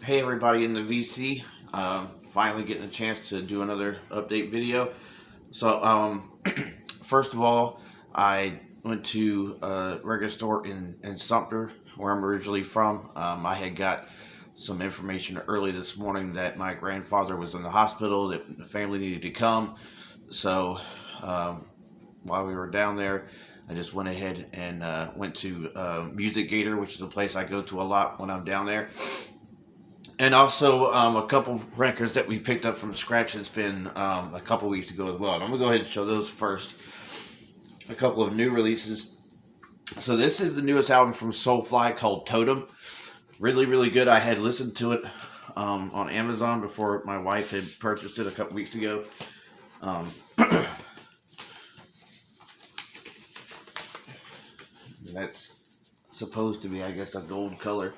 Hey everybody in the VC. Finally getting a chance to do another update video. So, first of all, I went to a record store in Sumter, where I'm originally from. I had got some information early this morning that my grandfather was in the hospital, that the family needed to come. So, while we were down there, I just went ahead and went to Music Gator, which is a place I go to a lot when I'm down there. And also a couple records that we picked up from Scratch and Spin a couple weeks ago as well. And I'm going to go ahead and show those first. A couple of new releases. So this is the newest album from Soulfly called Totem. Really, really good. I had listened to it on Amazon before my wife had purchased it a couple weeks ago. That's supposed to be, I guess, a gold color.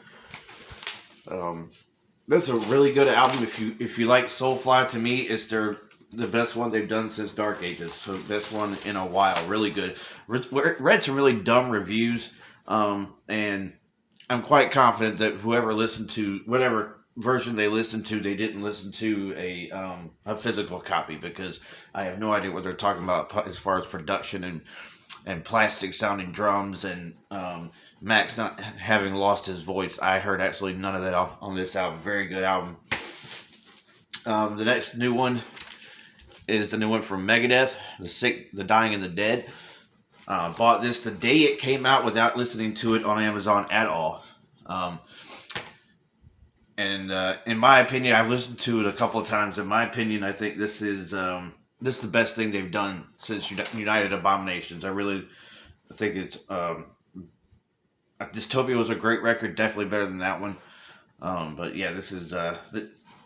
That's a really good album. If you like Soulfly, to me, it's the best one they've done since Dark Ages. So best one in a while. Really good. Read some really dumb reviews, and I'm quite confident that whoever listened to whatever version they listened to, they didn't listen to a physical copy, because I have no idea what they're talking about as far as production and plastic sounding drums and Max not having lost his voice. I heard absolutely none of that on this album. Very good album. The next new one is the new one from Megadeth, The Sick, The Dying, and the Dead. Bought this the day it came out without listening to it on Amazon at all. And in my opinion, I've listened to it a couple of times. In my opinion, I think this is the best thing they've done since United Abominations. I think it's Dystopia was a great record, definitely better than that one. But yeah, this is to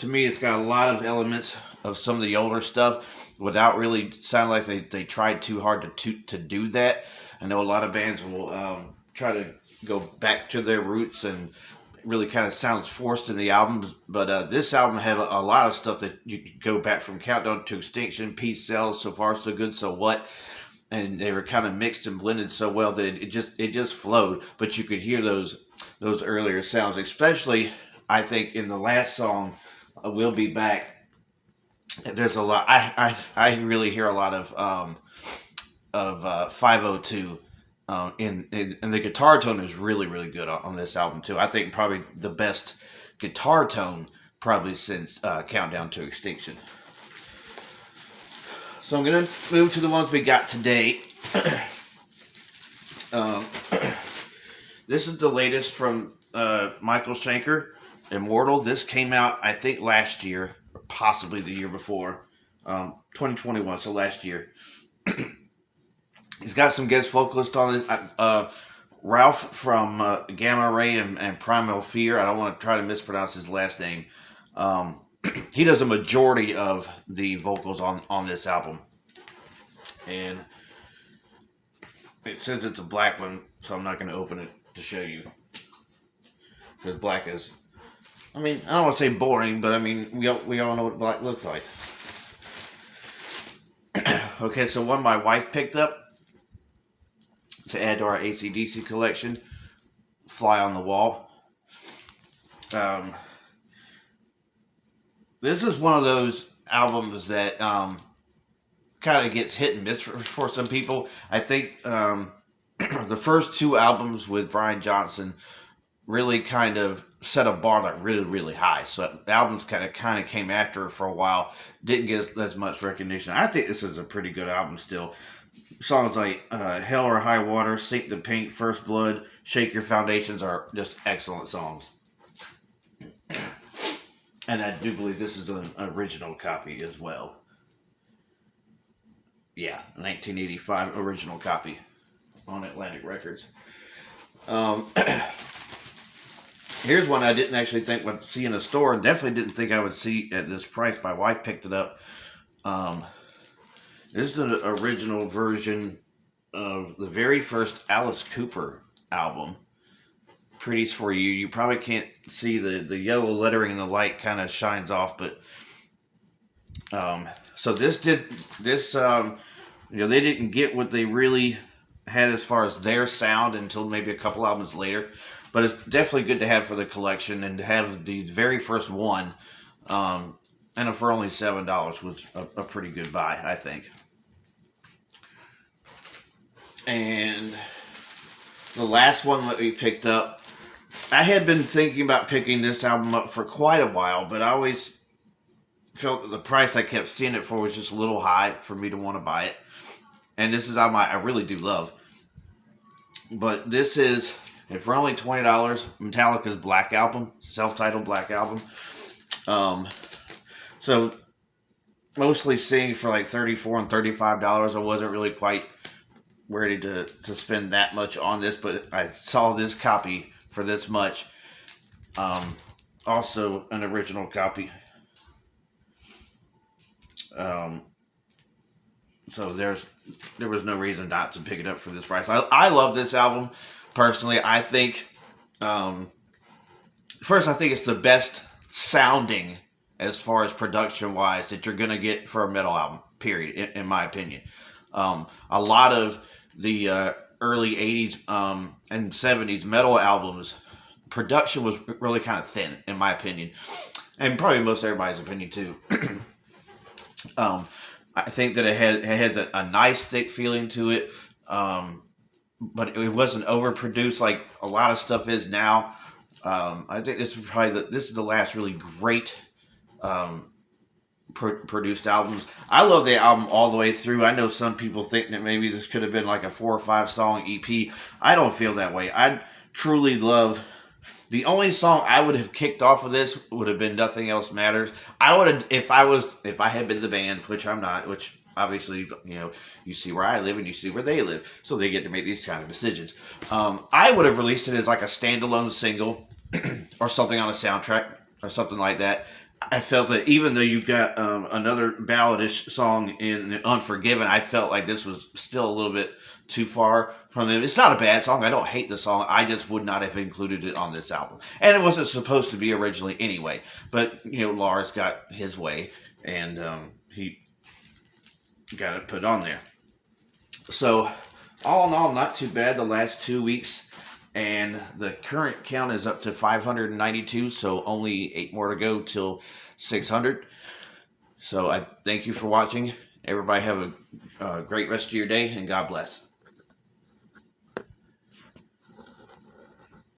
me, it's got a lot of elements of some of the older stuff without really sounding like they tried too hard to do that. I know a lot of bands will try to go back to their roots, and really kind of sounds forced in the albums, but this album had a lot of stuff that you could go back from Countdown to Extinction, Peace Sells, So Far So Good, So What, and they were kind of mixed and blended so well that it just flowed. But you could hear those earlier sounds, especially I think in the last song, We'll Be Back. There's a lot. I really hear a lot of 502. And the guitar tone is really, really good on this album too. I think probably the best guitar tone probably since Countdown to Extinction. So I'm going to move to the ones we got today. This is the latest from Michael Schenker, Immortal. This came out, I think, last year, or possibly the year before, 2021, so last year. He's got some guest vocalists on this. Ralph from Gamma Ray and Primal Fear. I don't want to try to mispronounce his last name. He does a majority of the vocals on this album. And it says it's a black one, so I'm not going to open it to show you. Because black is, I mean, I don't want to say boring, but I mean, we all know what black looks like. Okay, so one my wife picked up to add to our AC/DC collection, Fly on the Wall. This is one of those albums that kind of gets hit and miss for some people. I think the first two albums with Brian Johnson really kind of set a bar like really, really high. So the albums kind of came after it for a while, didn't get as much recognition. I think this is a pretty good album still. Songs like Hell or High Water, Sink the Pink, First Blood, Shake Your Foundations are just excellent songs. And I do believe this is an original copy as well. Yeah, 1985 original copy on Atlantic Records. Here's one I didn't actually think would see in a store, and definitely didn't think I would see at this price. My wife picked it up. This is the original version of the very first Alice Cooper album, Pretty's For You. You probably can't see the yellow lettering in the light kind of shines off, but so they didn't get what they really had as far as their sound until maybe a couple albums later. but it's definitely good to have for the collection, and to have the very first one, and for only $7 was a pretty good buy, I think. And the last one that we picked up, I had been thinking about picking this album up for quite a while, but I always felt that the price I kept seeing it for was just a little high for me to want to buy it. And this is album I really do love. But this is, and for only $20, Metallica's Black Album, self-titled Black Album. So mostly seeing for like $34 and $35. I wasn't really quite ready to spend that much on this, but I saw this copy for this much. Also an original copy. So there was no reason not to pick it up for this price. I love this album personally. I think first, I think it's the best sounding as far as production wise that you're gonna get for a metal album. Period, in my opinion. A lot of the early '80s and '70s metal albums, production was really kind of thin, in my opinion, and probably most everybody's opinion too. I think that it had a nice thick feeling to it, but it wasn't overproduced like a lot of stuff is now. I think this is probably this is the last really great produced albums. I love the album all the way through. I know some people think that maybe this could have been like a 4 or 5 song EP. I don't feel that way. I truly love. The only song I would have kicked off of this would have been "Nothing Else Matters." I would have, if I had been the band, which I'm not, which obviously, you see where I live and you see where they live, so they get to make these kind of decisions. I would have released it as like a standalone single or something on a soundtrack or something like that. I felt that even though you got another balladish song in Unforgiven, I felt like this was still a little bit too far from them. It's not a bad song. I don't hate the song. I just would not have included it on this album. And it wasn't supposed to be originally anyway. But, Lars got his way, and he got it put on there. So, all in all, not too bad the last 2 weeks. And the current count is up to 592, so only 8 more to go till 600. So I thank you for watching. Everybody have a great rest of your day, and God bless.